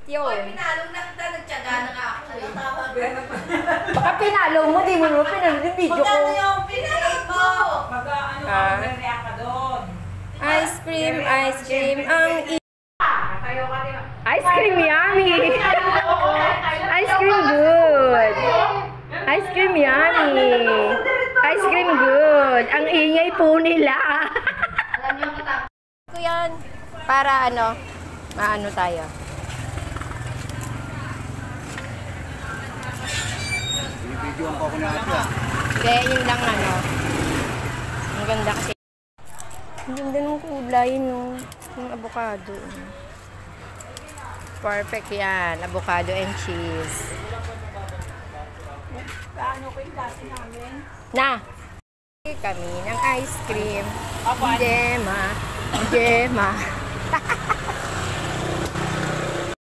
yun. Oy, pinalong na kita, nagtyaga na ka ako. Baka pinalong mo, di mo mo pinalong yung video ko. Magkano yung pinalong mo? Mag-ano ka, mag-react ka doon. Ice cream, ang Kayo ka din. ice cream yummy! Ice cream good! Ice cream yummy! Ice cream good! Ang ingay po nila! Alam niyo kita. Ito yan, para maano tayo. Binibidyoan ko na ito. Hindi, yun lang ang ganda kasi. Ang ganda ng kulay, no? Yung avocado. Perfect yan. Avocado and cheese. Paano ko yung dati namin? Na! Kami ng ice cream. Gemma.